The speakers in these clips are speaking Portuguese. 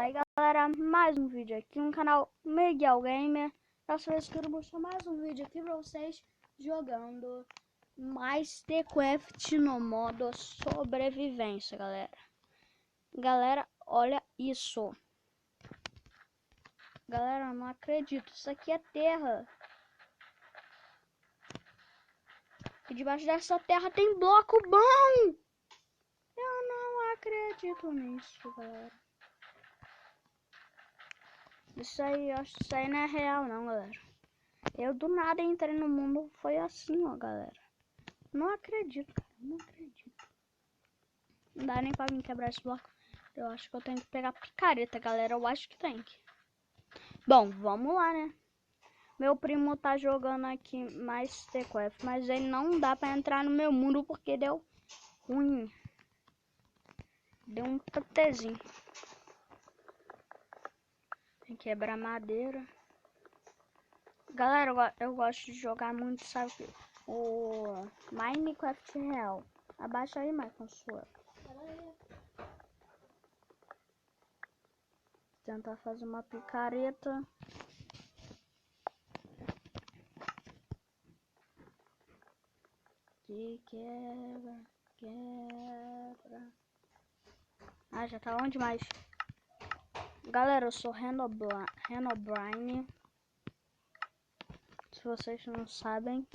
aí galera, mais um vídeo aqui no canal Miguel Gamer. Dessa vez quero mostrar mais um vídeo aqui pra vocês jogando Minecraft no modo sobrevivência, galera. Galera, olha isso. Galera, não acredito, isso aqui é terra. E debaixo dessa terra tem bloco bom. Eu não acredito nisso, galera. Isso aí não é real não, galera. Eu do nada entrei no mundo, foi assim, ó, galera. Não acredito, cara, não acredito. Não dá nem pra mim quebrar esse bloco. Eu acho que eu tenho que pegar picareta, galera. Eu acho que tem que. Bom, vamos lá, né? Meu primo tá jogando aqui mais Minecraft, mas ele não dá pra entrar no meu mundo porque deu ruim. Deu um PTzinho. Tem que quebrar madeira. Galera, eu gosto de jogar muito, sabe? O Minecraft real. Abaixa aí, Michael, sua. Tentar fazer uma picareta. Que quebra. Ah, já tá longe demais. Galera, eu sou Herobrine. Se vocês não sabem,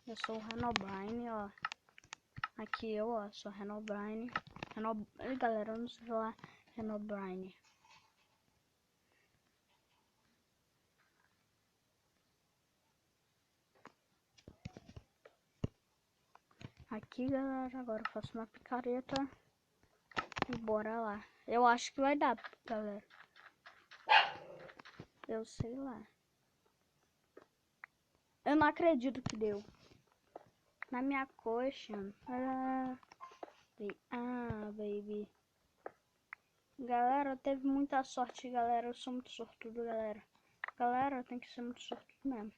eu sou o Herobrine, ó. Aqui eu, ó, sou Herobrine. Galera, eu não sei falar Herobrine. Aqui, galera, agora eu faço uma picareta. E bora lá. Eu acho que vai dar, galera. Eu sei lá. Eu não acredito que deu. Na minha coxa. Baby. Galera, teve muita sorte, galera. Eu sou muito sortudo, galera. Galera, tem que ser muito sortudo mesmo.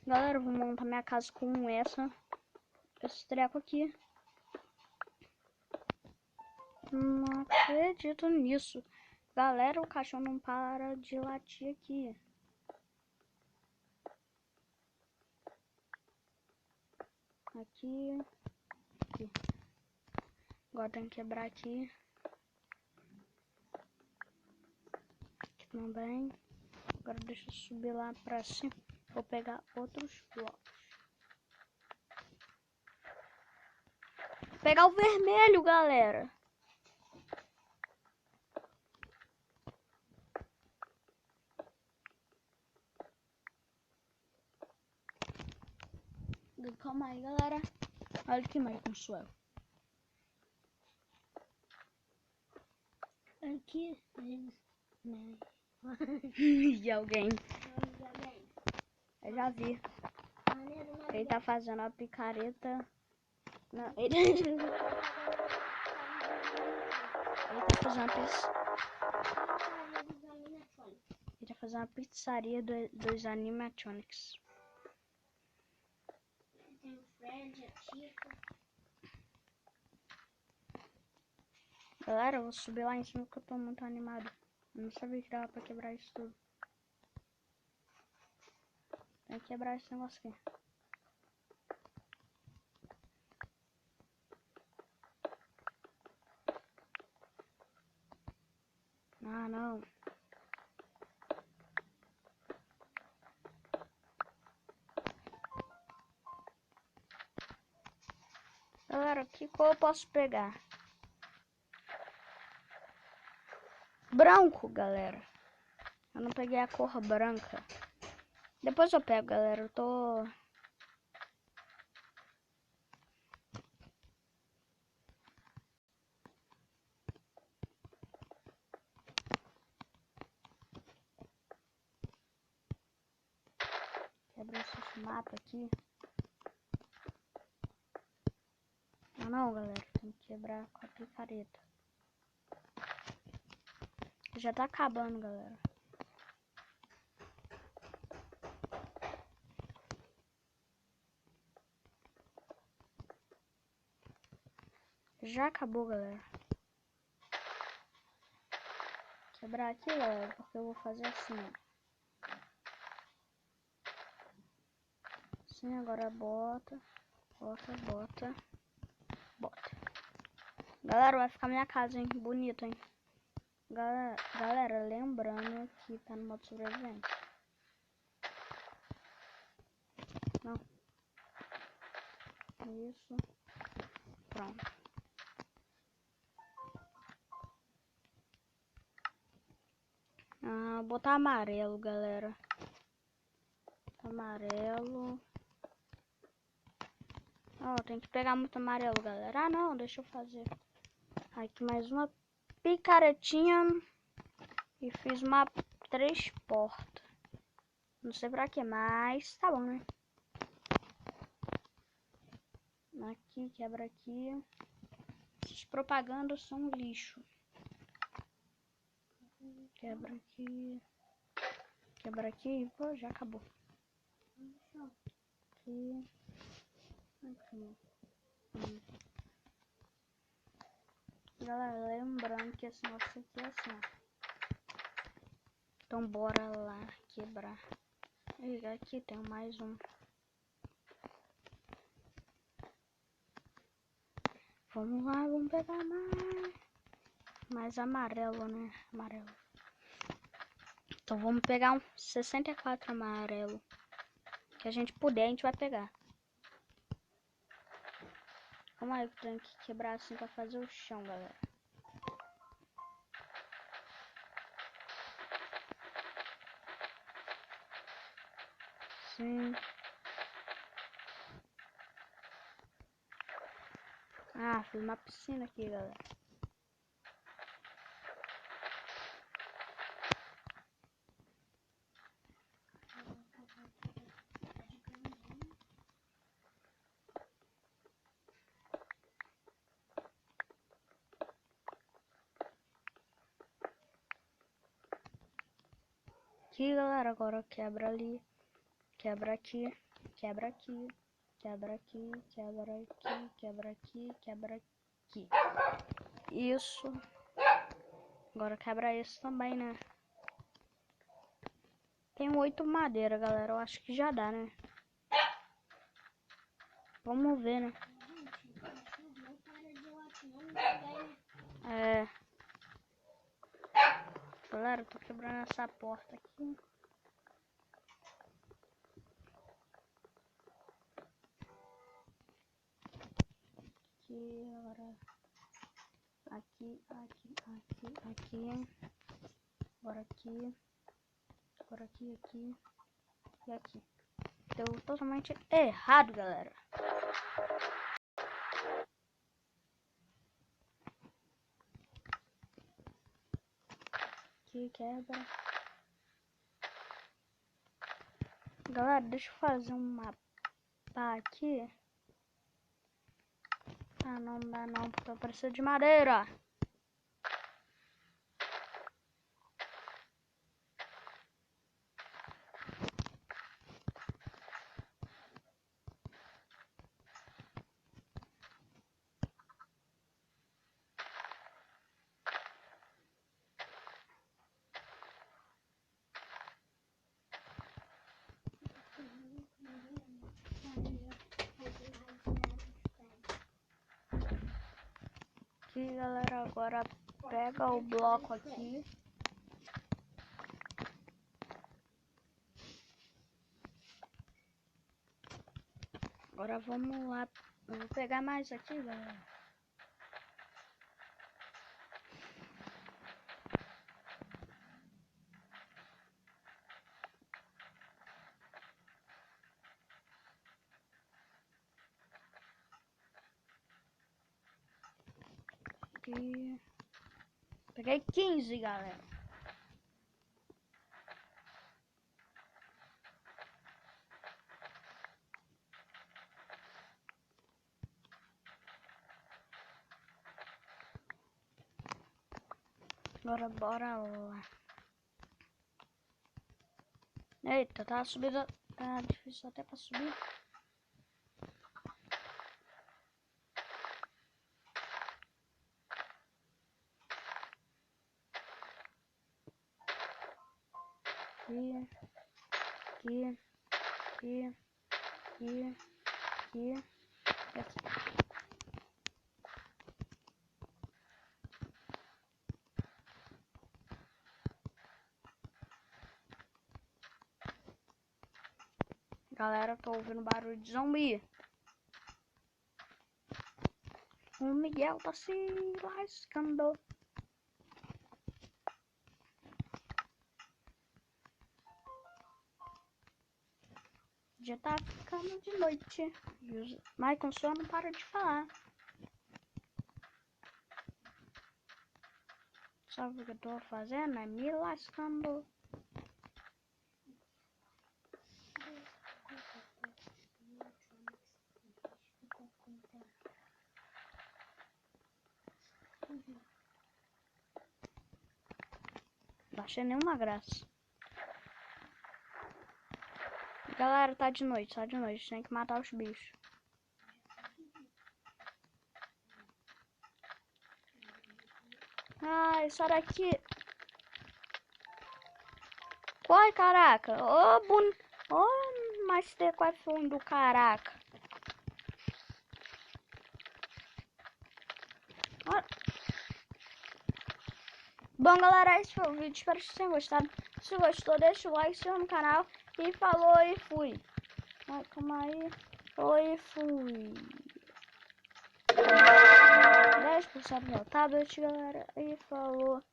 Galera, eu vou montar minha casa com esse treco aqui. Não acredito nisso. Galera, o cachorro não para de latir aqui. Aqui. Agora tem que quebrar aqui. Aqui também. Agora deixa eu subir lá pra cima. Vou pegar outros blocos. Vou pegar o vermelho, galera. Calma aí, galera. Olha que mais com suel. Aqui, né? De alguém. Eu já vi. Ele tá fazendo a picareta. Não, ele tá fazendo uma pizzaria dos animatronics. Tem o Fred, a Chica. Galera, eu vou subir lá em cima porque eu tô muito animado. Eu não sabia que dava pra quebrar isso tudo. Tem que quebrar esse negócio aqui. Ah, não. Galera, que cor eu posso pegar? Branco, galera. Eu não peguei a cor branca. Depois eu pego, galera. Eu tô... Quebra esse mapa aqui. Não, galera. Tem que quebrar com a picareta. Já tá acabando, galera. Já acabou, galera. quebrar aqui, galera, porque eu vou fazer assim, ó. Assim, agora bota. Galera, vai ficar minha casa, hein? Bonito, hein? Galera, lembrando que tá no modo sobrevivente. Não. Isso. Pronto. Botar amarelo, galera. Amarelo. Ó, tem que pegar muito amarelo, galera. Ah, não, deixa eu fazer. Aqui mais uma picaretinha. E fiz uma 3 portas. Não sei pra que, mas tá bom, né? Aqui, quebra aqui. Essas propagandas são um lixo. Quebra aqui. Quebra aqui. Pô, já acabou. Aqui. Aqui. Galera, lembrando que esse nosso aqui é assim, ó. Então bora lá quebrar. E aqui tem mais um. Vamos lá, vamos pegar mais amarelo, né? Amarelo. Então vamos pegar um 64 amarelo. Que a gente puder, a gente vai pegar. Calma aí, eu tenho que quebrar assim pra fazer o chão, galera. Sim. Ah, fiz uma piscina aqui, galera. Aqui, galera, agora quebra ali. Quebra aqui. Quebra aqui. Quebra aqui. Quebra aqui. Quebra aqui. Quebra aqui. Isso. Agora quebra esse também, né? Tem 8 madeira, galera. Eu acho que já dá, né? Vamos ver, né? É. Galera, eu tô quebrando essa porta aqui. Aqui, agora. Aqui. Agora aqui. Agora aqui. E aqui. Deu totalmente errado, galera. Aqui, quebra. Galera, deixa eu fazer um mapa aqui. Ah, não dá não, porque eu preciso de madeira. Aqui, galera, agora pega o bloco aqui. Agora vamos lá. Eu vou pegar mais aqui, galera. Aqui. Peguei 15, galera. Agora bora lá. Eita, tá subindo. Tá difícil até pra subir. aqui, aqui, aqui, aqui, aqui. Galera, tô ouvindo barulho de zumbi. O Miguel tá se lascando. Já tá ficando de noite. Mas com sono não para de falar. Sabe o que eu tô fazendo? É me lascando. Não achei nenhuma graça. Galera, tá de noite, tá de noite. Tem que matar os bichos. Ai, sai daqui. Corre, caraca. Ô, Ô, Master F1 do caraca. Ó. Bom, galera, esse foi o vídeo. Espero que vocês tenham gostado. Se gostou, deixa o like, se inscreva no canal. E falou e fui. Ai, calma aí. Falou e fui. 10% no tablet, galera. E falou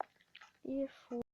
e fui.